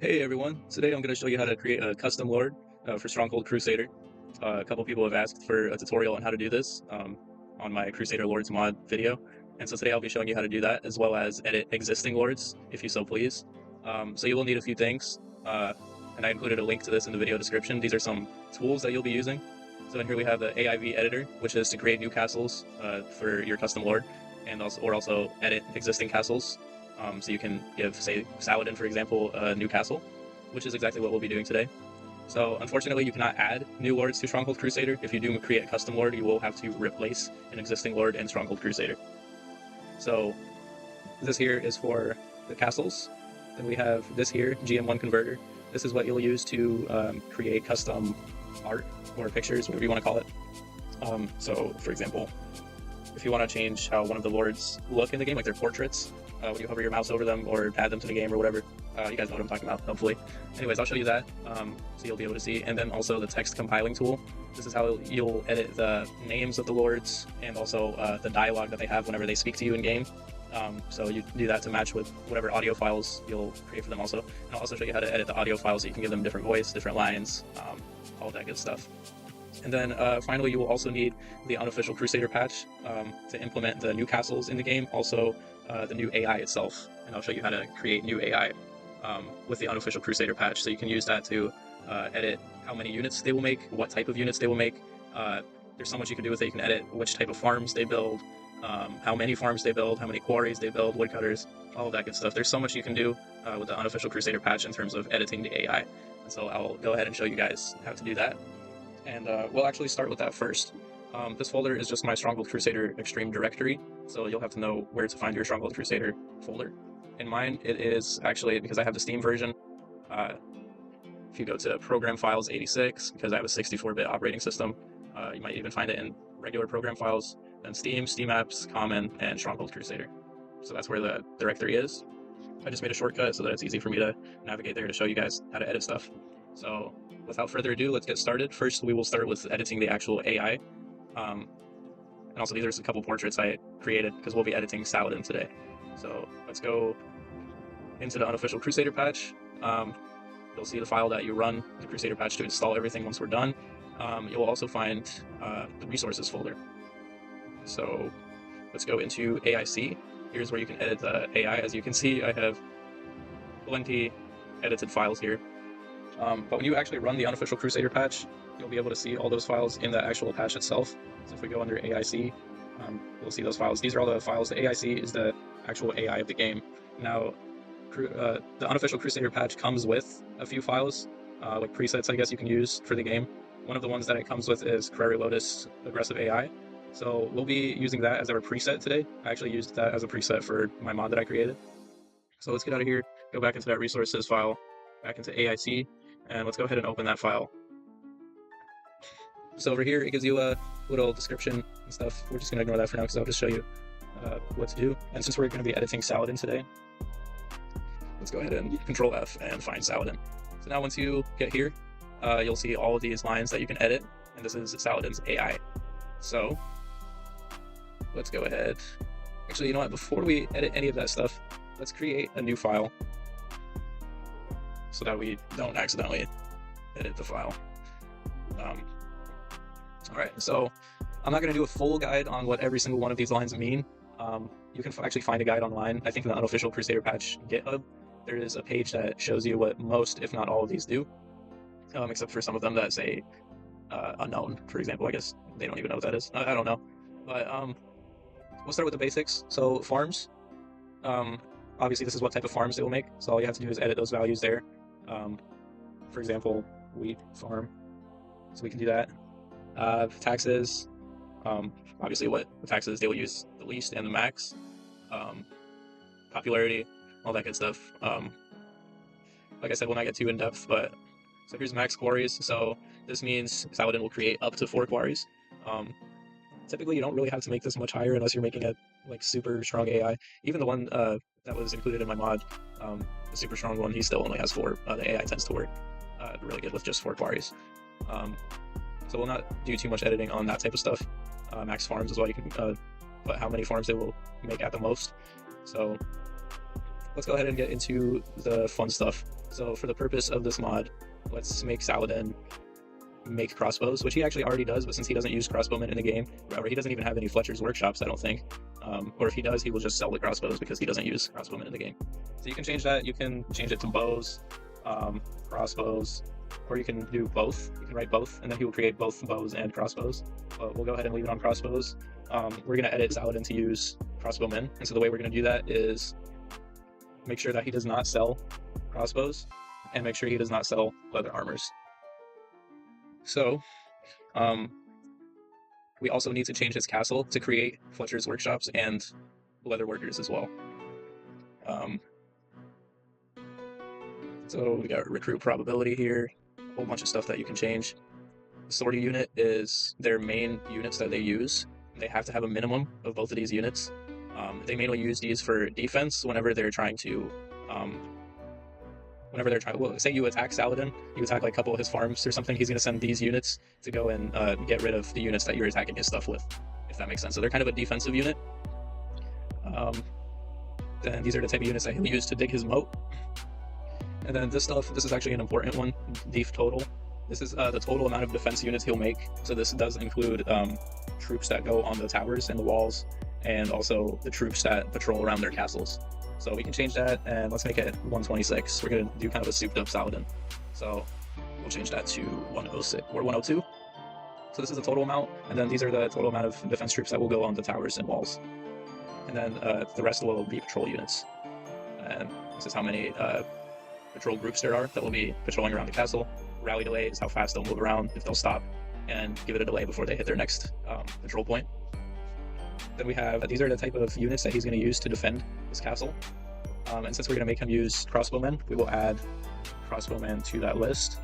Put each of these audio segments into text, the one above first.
Hey everyone, today I'm going to show you how to create a custom lord for Stronghold Crusader. A couple people have asked for a tutorial on how to do this on my Crusader Lords mod video, and so today I'll be showing you how to do that, as well as edit existing lords, if you so please. So you will need a few things, and I included a link to this in the video description. These are some tools that you'll be using. So in here we have the AIV Editor, which is to create new castles for your custom lord, and also edit existing castles. So you can give, say, Saladin, for example, a new castle, which is exactly what we'll be doing today. So unfortunately, you cannot add new lords to Stronghold Crusader. If you do create a custom lord, you will have to replace an existing lord in Stronghold Crusader. So this here is for the castles. Then we have this here, GM1 Converter. This is what you'll use to create custom art or pictures, whatever you want to call it. So, for example, if you want to change how one of the lords look in the game, like their portraits, when you hover your mouse over them or add them to the game or whatever, you guys know what I'm talking about, hopefully. Anyways, I'll show you that, so you'll be able to see. And then also the text compiling tool. This is how you'll edit the names of the lords and also the dialogue that they have whenever they speak to you in game. So you do that to match with whatever audio files you'll create for them also. And I'll also show you how to edit the audio files so you can give them different voice, different lines, all that good stuff. And then finally, you will also need the Unofficial Crusader patch to implement the new castles in the game, also the new AI itself. And I'll show you how to create new AI with the Unofficial Crusader patch. So you can use that to edit how many units they will make, what type of units they will make. There's so much you can do with it. You can edit which type of farms they build, how many farms they build, how many quarries they build, woodcutters, all of that good stuff. There's so much you can do with the Unofficial Crusader patch in terms of editing the AI. And so I'll go ahead and show you guys how to do that. And we'll actually start with that first. This folder is just my Stronghold Crusader Extreme directory, so you'll have to know where to find your Stronghold Crusader folder. In mine, it is actually, because I have the Steam version, if you go to Program Files 86, because I have a 64-bit operating system, you might even find it in regular program files, then Steam, Steam Apps, Common, and Stronghold Crusader. So that's where the directory is. I just made a shortcut so that it's easy for me to navigate there to show you guys how to edit stuff. So without further ado, let's get started. First, we will start with editing the actual AI. And also, these are a couple portraits I created because we'll be editing Saladin today. So let's go into the Unofficial Crusader patch. You'll see the file that you run the Crusader patch to install everything once we're done. You'll also find the resources folder. So let's go into AIC. Here's where you can edit the AI. As you can see, I have plenty edited files here. But when you actually run the Unofficial Crusader patch, you'll be able to see all those files in the actual patch itself. So if we go under AIC, we'll see those files. These are all the files. The AIC is the actual AI of the game. Now, the Unofficial Crusader patch comes with a few files, like presets, I guess you can use for the game. One of the ones that it comes with is Prairie Lotus Aggressive AI. So we'll be using that as our preset today. I actually used that as a preset for my mod that I created. So let's get out of here, go back into that resources file, back into AIC, and let's go ahead and open that file. So over here, it gives you a little description and stuff. We're just going to ignore that for now because I'll just show you what to do. And since we're going to be editing Saladin today, let's go ahead and Control F and find Saladin. So now once you get here, you'll see all of these lines that you can edit, and this is Saladin's AI. So let's go ahead. Actually, you know what? Before we edit any of that stuff, let's create a new file so that we don't accidentally edit the file. Alright, so I'm not going to do a full guide on what every single one of these lines mean. You can actually find a guide online. I think in the Unofficial Crusader patch GitHub, there is a page that shows you what most, if not all of these do, except for some of them that say unknown, for example. I guess they don't even know what that is. I don't know. But we'll start with the basics. So farms. Obviously, this is what type of farms they will make. So all you have to do is edit those values there. For example, wheat farm. So we can do that. Taxes. Obviously, what the taxes they will use the least and the max. Popularity, all that good stuff. Like I said, we'll not get too in depth, but so here's max quarries. So this means Saladin will create up to 4 quarries. Typically, you don't really have to make this much higher unless you're making a like super strong AI. Even the one that was included in my mod, the super strong one, he still only has 4. The AI tends to work really good with just 4 quarries. So we'll not do too much editing on that type of stuff. Max farms as well. You can put how many farms they will make at the most. So let's go ahead and get into the fun stuff. So for the purpose of this mod, let's make Saladin make crossbows, which he actually already does, but since he doesn't use crossbowmen in the game, or he doesn't even have any Fletcher's workshops, I don't think, or if he does, he will just sell the crossbows because he doesn't use crossbowmen in the game. So you can change that. You can change it to bows, crossbows, or you can do both. You can write both, and then he will create both bows and crossbows. But we'll go ahead and leave it on crossbows. We're going to edit Saladin to use crossbowmen, and so the way we're going to do that is make sure that he does not sell crossbows, and make sure he does not sell leather armors. So, we also need to change his castle to create Fletcher's workshops and leather workers as well. So we got recruit probability here, a whole bunch of stuff that you can change. The sortie unit is their main units that they use. They have to have a minimum of both of these units. They mainly use these for defense whenever they're trying to well, say you attack Saladin, you attack like a couple of his farms or something, he's going to send these units to go and get rid of the units that you're attacking his stuff with, if that makes sense. So they're kind of a defensive unit. Then these are the type of units that he'll use to dig his moat. And then this stuff, this is actually an important one, def total. This is the total amount of defense units he'll make. So this does include troops that go on the towers and the walls, and also the troops that patrol around their castles. So we can change that, and let's make it 126. We're going to do kind of a souped up Saladin. So we'll change that to 106 or 102. So this is the total amount, and then these are the total amount of defense troops that will go on the towers and walls. And then the rest will be patrol units. And this is how many patrol groups there are that will be patrolling around the castle. Rally delay is how fast they'll move around, if they'll stop and give it a delay before they hit their next patrol point. Then we have, these are the type of units that he's going to use to defend his castle. And since we're going to make him use crossbowmen, we will add crossbowmen to that list.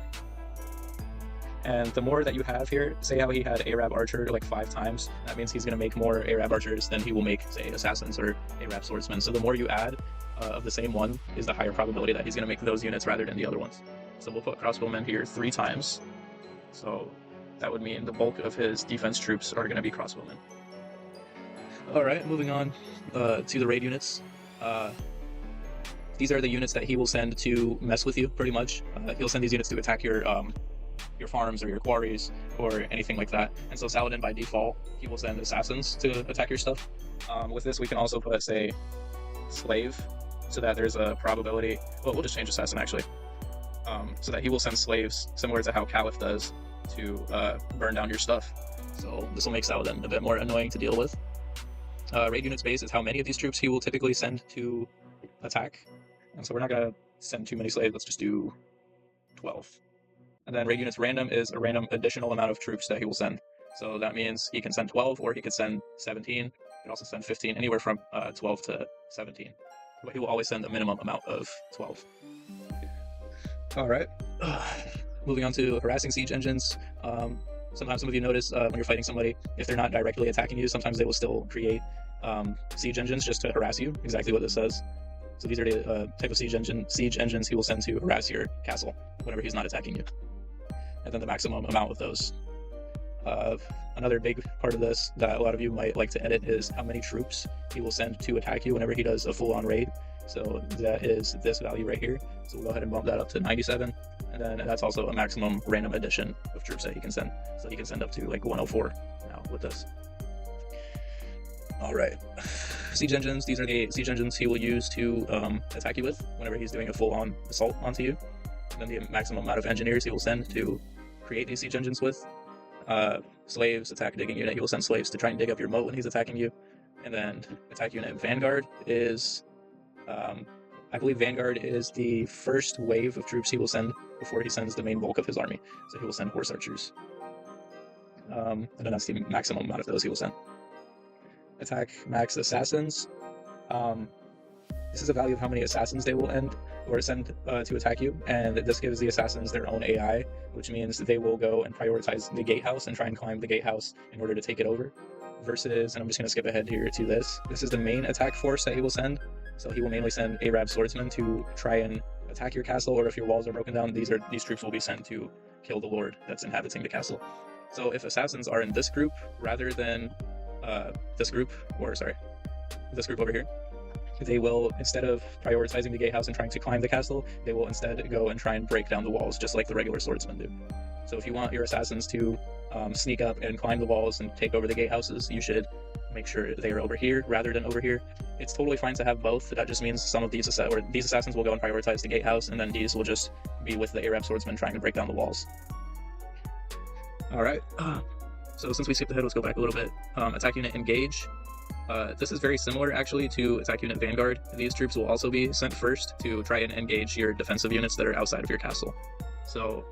And the more that you have here, say how he had Arab archer like 5 times, that means he's going to make more Arab archers than he will make, say, assassins or Arab swordsmen. So the more you add of the same one is the higher probability that he's going to make those units rather than the other ones. So we'll put crossbowmen here 3 times. So that would mean the bulk of his defense troops are going to be crossbowmen. Alright, moving on to the raid units. These are the units that he will send to mess with you, pretty much. He'll send these units to attack your farms or your quarries or anything like that. And so Saladin, by default, he will send assassins to attack your stuff. With this, we can also put, say, slave, so that there's a probability... Well, we'll just change assassin, actually. So that he will send slaves, similar to how Caliph does, to burn down your stuff. So this will make Saladin a bit more annoying to deal with. Raid units base is how many of these troops he will typically send to attack. And so we're not going to send too many slaves, let's just do 12. And then raid units random is a random additional amount of troops that he will send. So that means he can send 12, or he could send 17. He can also send 15, anywhere from 12 to 17. But he will always send a minimum amount of 12. Alright. Moving on to harassing siege engines. Sometimes some of you notice when you're fighting somebody, if they're not directly attacking you, sometimes they will still create siege engines just to harass you, exactly what this says. So these are the type of siege engines he will send to harass your castle whenever he's not attacking you. And then the maximum amount of those. Another big part of this that a lot of you might like to edit is how many troops he will send to attack you whenever he does a full-on raid. So that is this value right here. So we'll go ahead and bump that up to 97. And then that's also a maximum random addition of troops that he can send. So he can send up to like 104 now with this. Alright. Siege engines, these are the siege engines he will use to attack you with whenever he's doing a full-on assault onto you. And then the maximum amount of engineers he will send to create these siege engines with. Slaves, attack digging unit, he will send slaves to try and dig up your moat when he's attacking you. And then attack unit Vanguard is, I believe Vanguard is the first wave of troops he will send before he sends the main bulk of his army. So he will send horse archers. And then that's the maximum amount of those he will send. Attack max assassins. This is a value of how many assassins they will send to attack you, and this gives the assassins their own AI, which means that they will go and prioritize the gatehouse and try and climb the gatehouse in order to take it over. Versus, and I'm just going to skip ahead here to this. This is the main attack force that he will send. So he will mainly send Arab swordsmen to try and attack your castle, or if your walls are broken down, these troops will be sent to kill the lord that's inhabiting the castle. So if assassins are in this group rather than this group over here, they will, instead of prioritizing the gatehouse and trying to climb the castle, they will instead go and try and break down the walls, just like the regular swordsmen do. So if you want your assassins to sneak up and climb the walls and take over the gatehouses, you should make sure they are over here rather than over here. It's totally fine to have both. That just means some of these assassins will go and prioritize the gatehouse, and then these will just be with the Arab swordsmen trying to break down the walls. Alright, so since we skipped ahead, let's go back a little bit. Attack unit engage. This is very similar actually to attack unit vanguard. These troops will also be sent first to try and engage your defensive units that are outside of your castle. So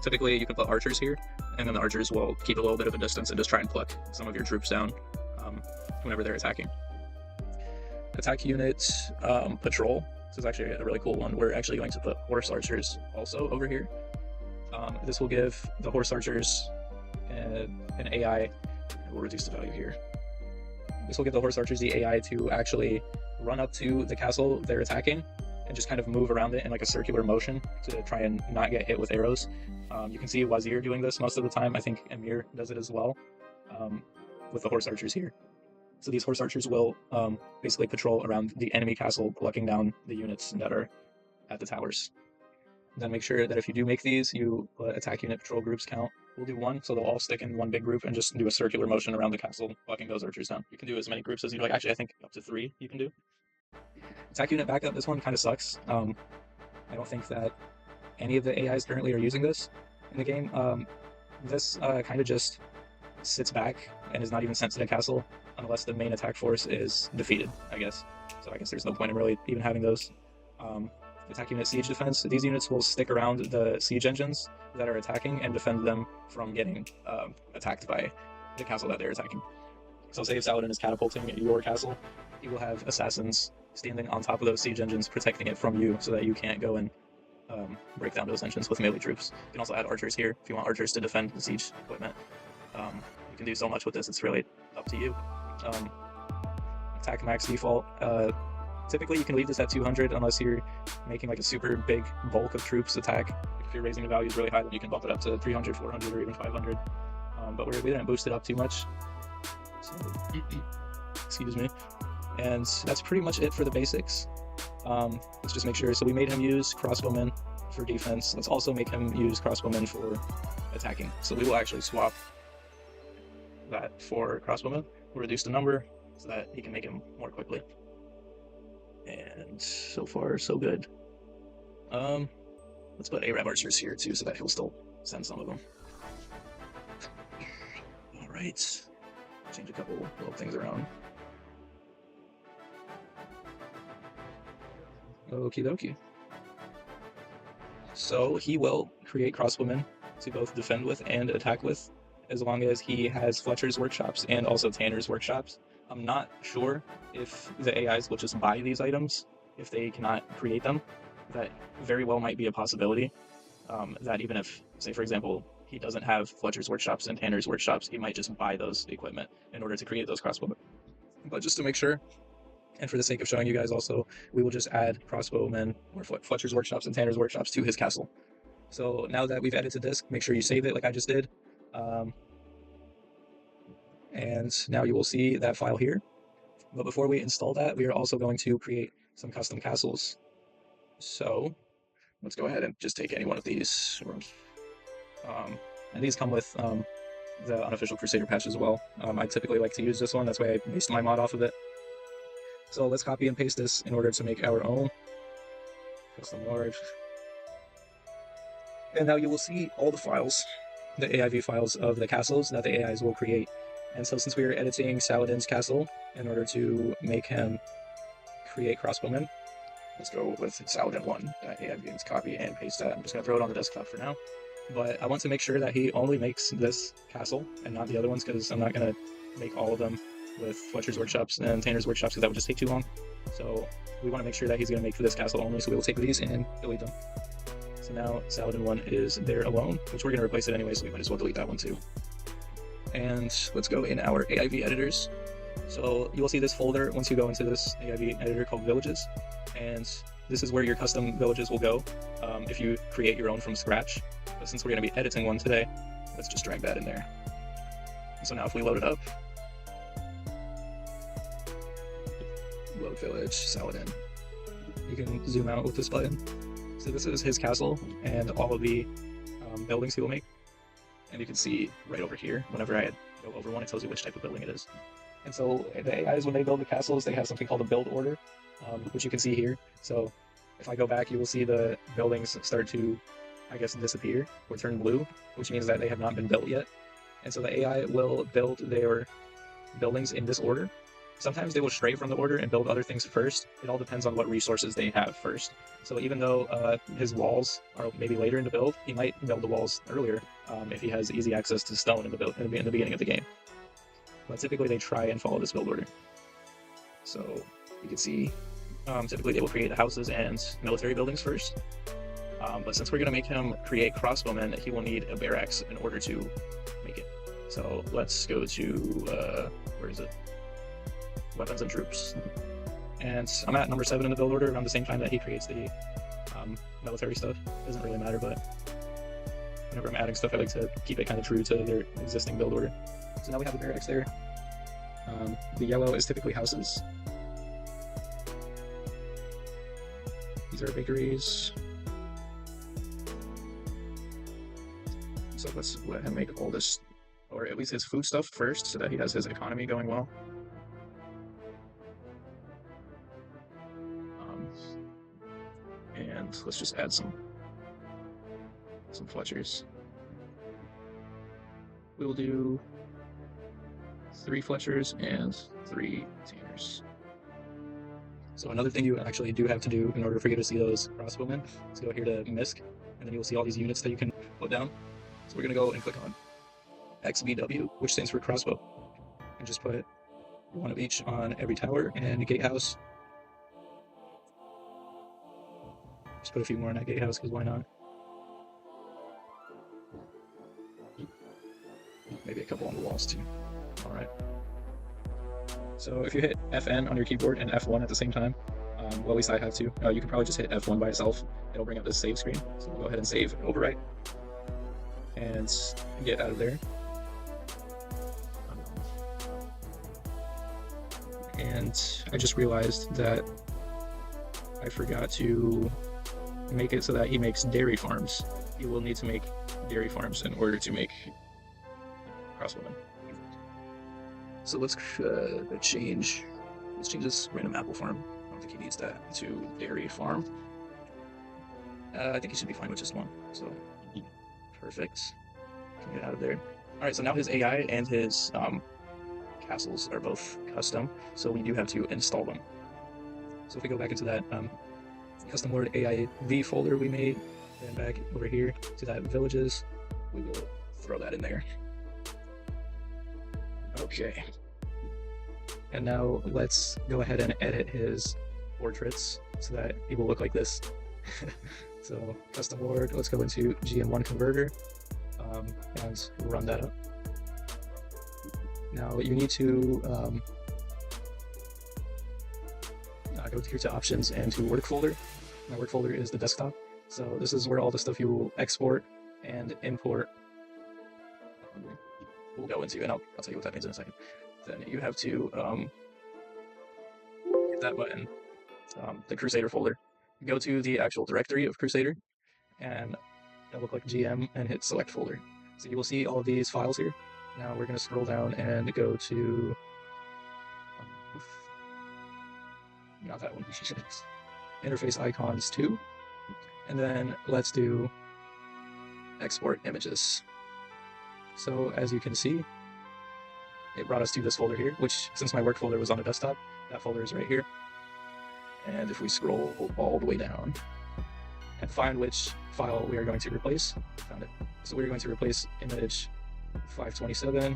typically you can put archers here, and then the archers will keep a little bit of a distance and just try and pluck some of your troops down whenever they're attacking. Attack unit patrol. This is actually a really cool one. We're actually going to put horse archers also over here. This will give the horse archers an AI. We'll reduce the value here. This will give the horse archers the AI to actually run up to the castle they're attacking and just kind of move around it in like a circular motion to try and not get hit with arrows. You can see Wazir doing this most of the time. I think Emir does it as well with the horse archers here. So these horse archers will basically patrol around the enemy castle, plucking down the units that are at the towers. Then make sure that if you do make these, you let attack unit patrol groups count. We'll do one, so they'll all stick in one big group and just do a circular motion around the castle, plucking those archers down. You can do as many groups as you'd like. Actually, I think up to 3 you can do. Attack unit backup, this one kind of sucks. I don't think that any of the AIs currently are using this in the game. This kind of just sits back and is not even sent to the castle unless the main attack force is defeated, I guess. So I guess there's no point in really even having those. Attack unit siege defense. These units will stick around the siege engines that are attacking and defend them from getting attacked by the castle that they're attacking. So say if Saladin is catapulting your castle, he will have assassins standing on top of those siege engines protecting it from you so that you can't go and break down those engines with melee troops. You can also add archers here if you want archers to defend the siege equipment. You can do so much with this, it's really up to you. Attack max default. Typically you can leave this at 200 unless you're making like a super big bulk of troops attack. If you're raising the values really high, then you can bump it up to 300, 400, or even 500. But we didn't boost it up too much. So, excuse me. And that's pretty much it for the basics. Let's just make sure. So we made him use crossbowmen for defense. Let's also make him use crossbowmen for attacking. So we will actually swap that for crossbowmen. We'll reduce the number so that he can make him more quickly. And so far, so good. Let's put Arab archers here too, so that he'll still send some of them. All right, change a couple little things around. Okie dokie. So he will create crossbowmen to both defend with and attack with, as long as he has Fletcher's workshops and also Tanner's workshops. I'm not sure if the AIs will just buy these items if they cannot create them. That very well might be a possibility. That even if, say for example, he doesn't have Fletcher's workshops and Tanner's workshops, he might just buy those equipment in order to create those crossbowmen. But just to make sure, and for the sake of showing you guys also, we will just add crossbowmen or Fletcher's workshops and Tanner's workshops to his castle. So now that we've added to disk, make sure you save it like I just did. And now you will see that file here. But before we install that, we are also going to create some custom castles. So let's go ahead and just take any one of these. And these come with the Unofficial Crusader patch as well. I typically like to use this one, that's why I based my mod off of it. So let's copy and paste this in order to make our own custom lord. And now you will see all the files, the AIV files of the castles that the AIs will create. And so since we are editing Saladin's castle in order to make him create crossbowmen, let's go with Saladin1.AIV. Let's copy and paste that. I'm just going to throw it on the desktop for now. But I want to make sure that he only makes this castle and not the other ones, because I'm not going to make all of them with Fletcher's workshops and Tanner's workshops, because that would just take too long. So we want to make sure that he's going to make for this castle only, so we will take these and delete them. So now Saladin1 is there alone, which we're going to replace it anyway, so we might as well delete that one too. And let's go in our AIV editors. So you will see this folder once you go into this AIV editor called Villages, and this is where your custom villages will go if you create your own from scratch. But since we're going to be editing one today, let's just drag that in there. So now if we load it up, Road Village, Saladin. You can zoom out with this button. So this is his castle and all of the buildings he will make. And you can see right over here, whenever I go over one, it tells you which type of building it is. And so the AIs, when they build the castles, they have something called a build order, which you can see here. So if I go back, you will see the buildings start to, I guess, disappear or turn blue, which means that they have not been built yet. And so the AI will build their buildings in this order. Sometimes they will stray from the order and build other things first. It all depends on what resources they have first. So even though his walls are maybe later in the build, he might build the walls earlier if he has easy access to stone in the beginning of the game. But typically they try and follow this build order. So you can see typically they will create houses and military buildings first. But since we're going to make him create crossbowmen, he will need a barracks in order to make it. So let's go to, where is it? Weapons and troops. And I'm at number 7 in the build order around the same time that he creates the military stuff. Doesn't really matter, but whenever I'm adding stuff, I like to keep it kind of true to their existing build order. So now we have the barracks there. The yellow is typically houses. These are bakeries. So let's let him make all this, or at least his food stuff first, so that he has his economy going well. And let's just add some Fletchers. We'll do 3 Fletchers and 3 Tamers. So another thing you actually do have to do in order for you to see those crossbowmen is go here to MISC, and then you will see all these units that you can put down. So we're going to go and click on XBW, which stands for crossbow, and just put one of each on every tower and gatehouse. Just put a few more on that gatehouse, because why not? Maybe a couple on the walls too. Alright. So if you hit FN on your keyboard and F1 at the same time, well, at least I have to. You can probably just hit F1 by itself. It'll bring up this save screen. So we'll go ahead and save and overwrite. And get out of there. And I just realized that I forgot to make it so that he makes dairy farms. You will need to make dairy farms in order to make crossbowmen. So let's change this random apple farm. I don't think he needs that to dairy farm. I think he should be fine with just one. So perfect. Can get out of there. All right. So now his AI and his castles are both custom. So we do have to install them. So if we go back into that custom Lord AIV folder we made, and back over here to that villages, we will throw that in there. Okay. And now let's go ahead and edit his portraits so that he will look like this. So custom Lord, let's go into GM1 converter and run that up. Now you need to go here to options and to work folder. My work folder is the desktop. So this is where all the stuff you will export and import will go into, and I'll tell you what that means in a second. Then you have to hit that button, the Crusader folder. Go to the actual directory of Crusader and double click GM and hit select folder. So you will see all of these files here. Now we're going to scroll down and go to not that one. Interface icons 2, and then let's do export images. So as you can see, it brought us to this folder here, which, since my work folder was on the desktop, that folder is right here. And if we scroll all the way down and find which file we are going to replace, found it. So we're going to replace image 527,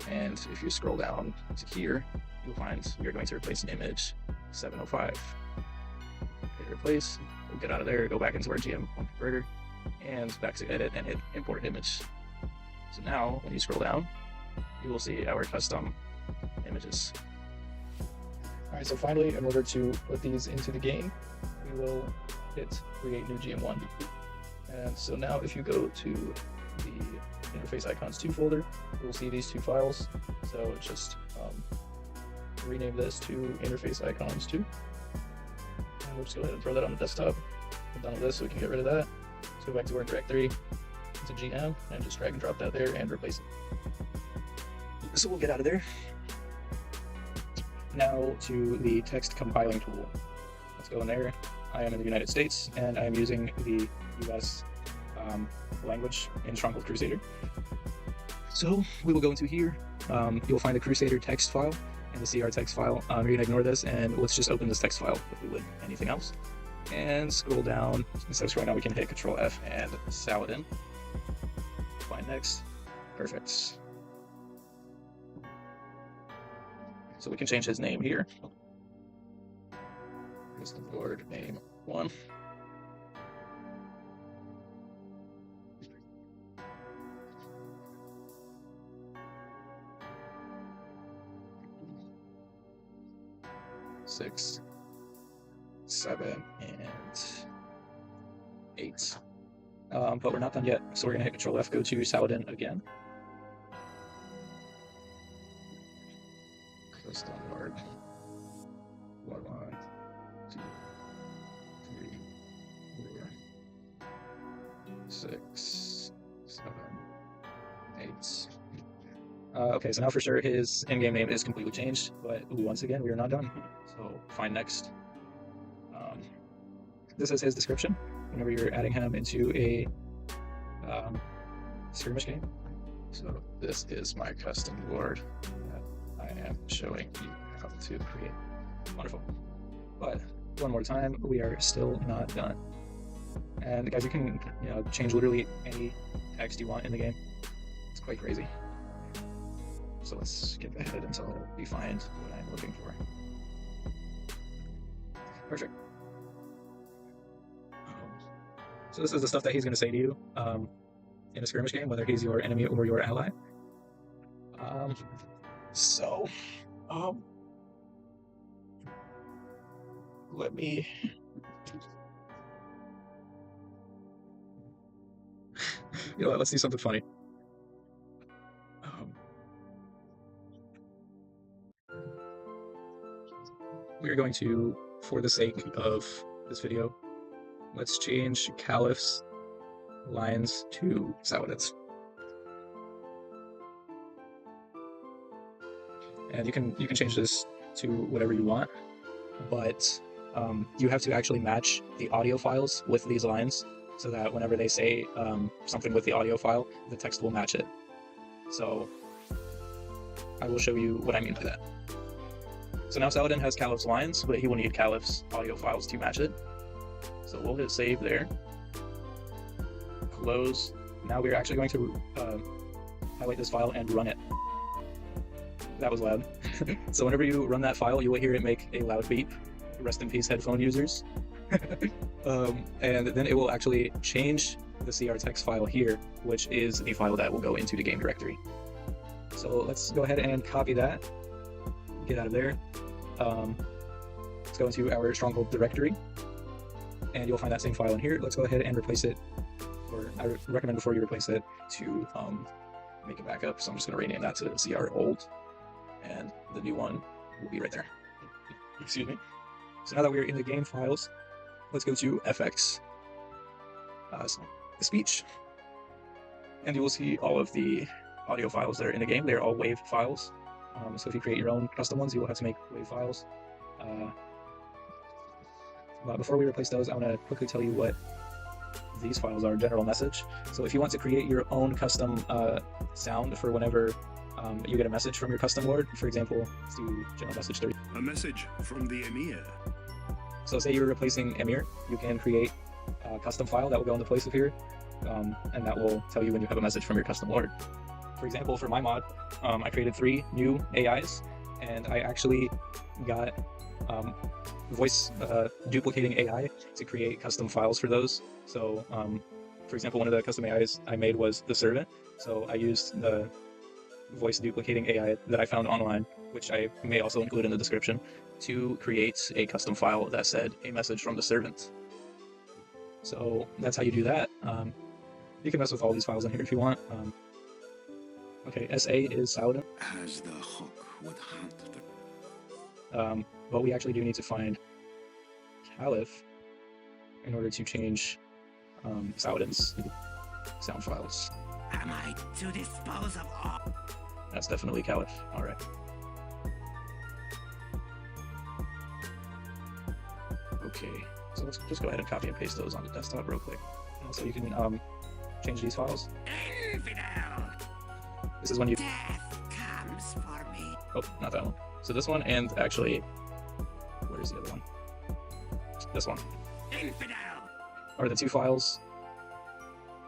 and if you scroll down to here, you'll find we are going to replace image 705. Hit replace, we'll get out of there, go back into our GM1 converter, and back to edit and hit import image. So now, when you scroll down, you will see our custom images. Alright, so finally, in order to put these into the game, we will hit create new GM1. And so now if you go to the interface icons 2 folder, you will see these 2 files. So just rename this to interface icons 2. And we'll just go ahead and throw that on the desktop. We're done with this, so we can get rid of that. Let's go back to our directory, to GM, and just drag and drop that there and replace it. So we'll get out of there. Now to the text compiling tool. Let's go in there. I am in the United States, and I am using the US language in Stronghold Crusader. So we will go into here. You'll find the Crusader text file and the CR text file. You're gonna ignore this, and let's just open this text file if we would anything else. And scroll down. Instead of scrolling down, we can hit Control F and Saladin. Find next. Perfect. So we can change his name here. Here's the board name 1. Six, 7, and 8. But we're not done yet, so we're gonna hit Control F, go to Saladin again. Custom Lord. 1, 2, 3, 4, 6, 7, 8. Okay, so now for sure his in-game name is completely changed, but once again, we are not done. So find next. This is his description whenever you're adding him into a skirmish game. So this is my custom lord that I am showing you how to create. Wonderful. But one more time, we are still not done. And guys, you can change literally any text you want in the game. It's quite crazy. So let's skip ahead until we find what I'm looking for. Perfect. So this is the stuff that he's going to say to you in a skirmish game, whether he's your enemy or your ally. Let me... you know what, let's do something funny. We're going to, for the sake of this video, let's change Caliph's lines to Saladin's. And you can change this to whatever you want, but you have to actually match the audio files with these lines so that whenever they say something with the audio file, the text will match it. So I will show you what I mean by that. So now Saladin has Caliph's lines, but he will need Caliph's audio files to match it. So we'll hit save there. Close. Now we're actually going to highlight this file and run it. That was loud. So whenever you run that file, you will hear it make a loud beep. Rest in peace, headphone users. And then it will actually change the CR text file here, which is the file that will go into the game directory. So let's go ahead and copy that. Get out of there. Let's go into our Stronghold directory, and you'll find that same file in here. Let's go ahead and replace it, or I recommend before you replace it to make a backup. So I'm just going to rename that to CR old, and the new one will be right there. Excuse me. So now that we're in the game files, let's go to FX, speech, and you will see all of the audio files that are in the game. They're all WAV files. So if you create your own custom ones, you will have to make WAV files. But before we replace those, I want to quickly tell you what these files are. General message. So if you want to create your own custom sound for whenever you get a message from your custom lord, for example, let's do general message 30. A message from the Emir. So say you're replacing Emir, you can create a custom file that will go in the place of here, and that will tell you when you have a message from your custom lord. For example, for my mod, I created 3 new AIs, and I actually got voice duplicating AI to create custom files for those. So, for example, one of the custom AIs I made was the servant. So I used the voice duplicating AI that I found online, which I may also include in the description, to create a custom file that said a message from the servant. So that's how you do that. You can mess with all these files in here if you want. Okay, SA is Saladin. As the hawk would hunt the... but we actually do need to find Caliph in order to change Saladin's sound files. Am I to dispose of all? That's definitely Caliph. All right. Okay, so let's just go ahead and copy and paste those on the desktop real quick. So you can change these files. Infidel! This is when you... Death comes for me. Oh, not that one. So this one, and actually, where's the other one? This one. Infidel! Are the two files,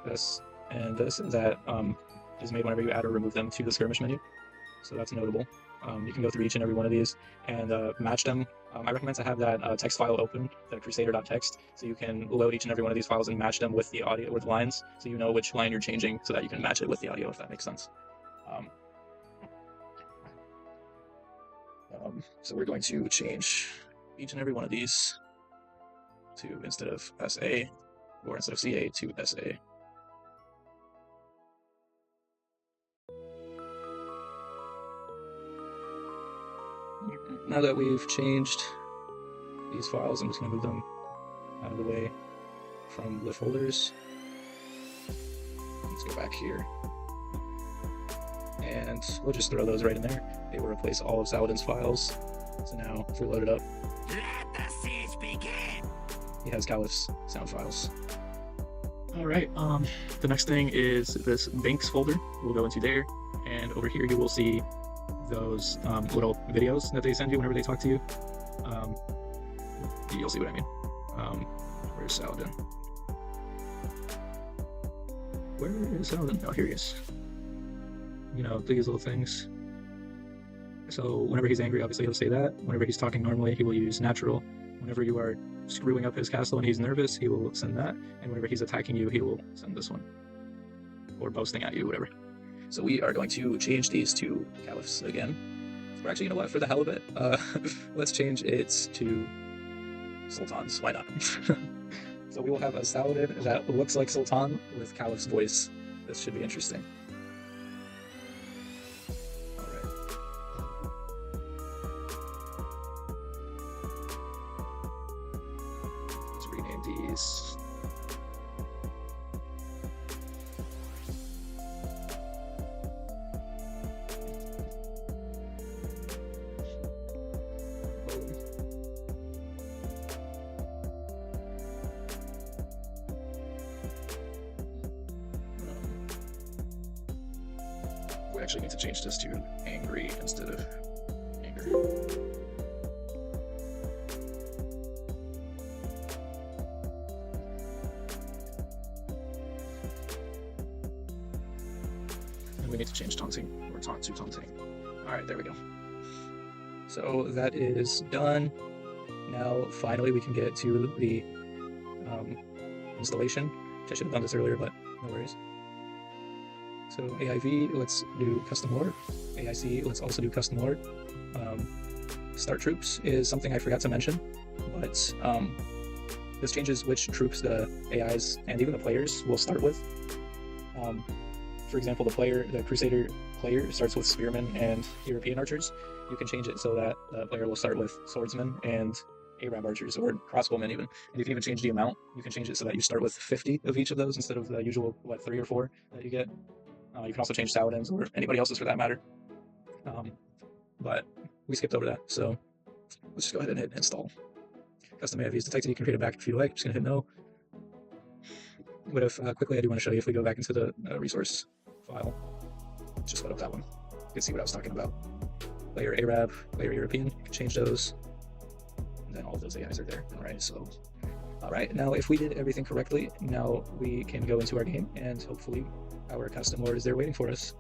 this and this, that is made whenever you add or remove them to the skirmish menu. So that's notable. You can go through each and every one of these and match them. I recommend to have that text file open, the crusader.txt, so you can load each and every one of these files and match them with the audio, with lines, so you know which line you're changing, so that you can match it with the audio, if that makes sense. So we're going to change each and every one of these to, instead of SA, or instead of CA, to SA. Now that we've changed these files, I'm just going to move them out of the way from the folders. Let's go back here. And we'll just throw those right in there. They will replace all of Saladin's files. So now, if we load it up, Let the siege begin! he has Caliph's sound files. Alright, the next thing is this binks folder. We'll go into there, and over here you will see those little videos that they send you whenever they talk to you. You'll see what I mean. Where's Saladin? Where is Saladin? Oh, here he is. You know, these little things. So whenever he's angry, obviously he'll say that. Whenever he's talking normally, he will use natural. Whenever you are screwing up his castle and he's nervous, he will send that. And whenever he's attacking you, he will send this one. Or boasting at you, whatever. So we are going to change these to Caliphs again. Or actually, you know what, for the hell of it, let's change it to Sultans. Why not? So we will have a Saladin that looks like Sultan with Caliph's voice. This should be interesting. These. We actually need to change this to angry instead of anger. We need to change taunting, or taunt to taunting. Alright, there we go. So that is done. Now, finally, we can get to the installation. I should have done this earlier, but no worries. So AIV, let's do custom lord. AIC, let's also do custom lord. Start troops is something I forgot to mention, but this changes which troops the AIs and even the players will start with. For example, the Crusader player starts with Spearmen and European archers. You can change it so that the player will start with Swordsmen and Arab archers, or Crossbowmen even. And you can even change the amount. You can change it so that you start with 50 of each of those instead of the usual, 3 or 4 that you get. You can also change Saladins, or anybody else's for that matter. But we skipped over that, so let's just go ahead and hit install. Custom AIV is detected. You can create a backup if you like. Just gonna hit no. But if quickly, I do want to show you, if we go back into the resource file, just load up that one. You can see what I was talking about. Layer Arab, layer European, you can change those. And then all of those AIs are there. Alright, so alright, now if we did everything correctly, now we can go into our game and hopefully our custom lord is there waiting for us.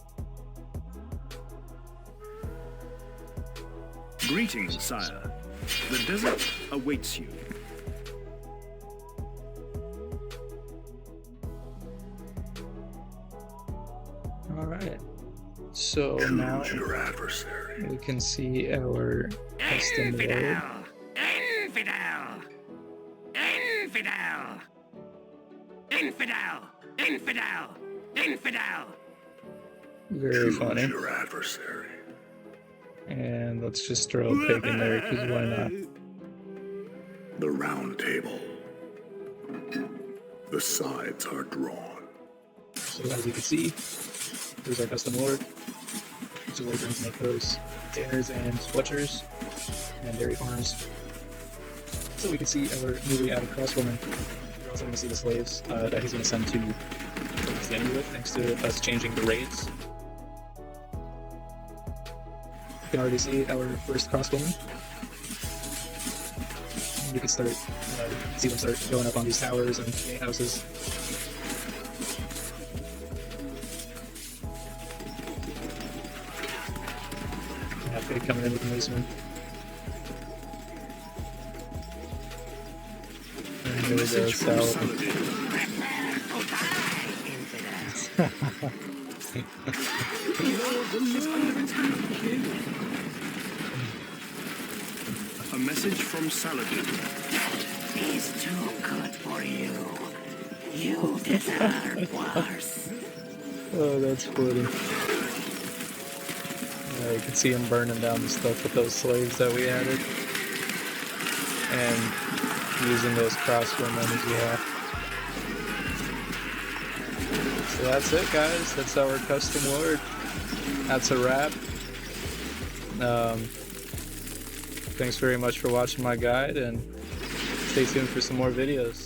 Greetings, sire. The desert awaits you. Alright, so now your adversary. we can see our custom lord. Infidel! Infidel! Infidel! Infidel! Infidel! Very funny. Your adversary. And let's just throw a pig in there, because why not? The round table. The sides are drawn. So as you can see, there's our custom lord. So we're going to make those containers and butchers and dairy farms. So we can see our newly added crossbowmen. We're also going to see the slaves that he's going to send to the enemy with, thanks to us changing the raids. You can already see our first crossbowmen. You can start see them start going up on these towers and houses. Pig coming in with the maceman. And there we go, A message from Saladin. He's too good for you. You deserve worse. Oh, that's funny. You can see him burning down the stuff with those slaves that we added. And using those crossbowmen as well. So that's it, guys. That's our custom lord. That's a wrap. Thanks very much for watching my guide, and stay tuned for some more videos.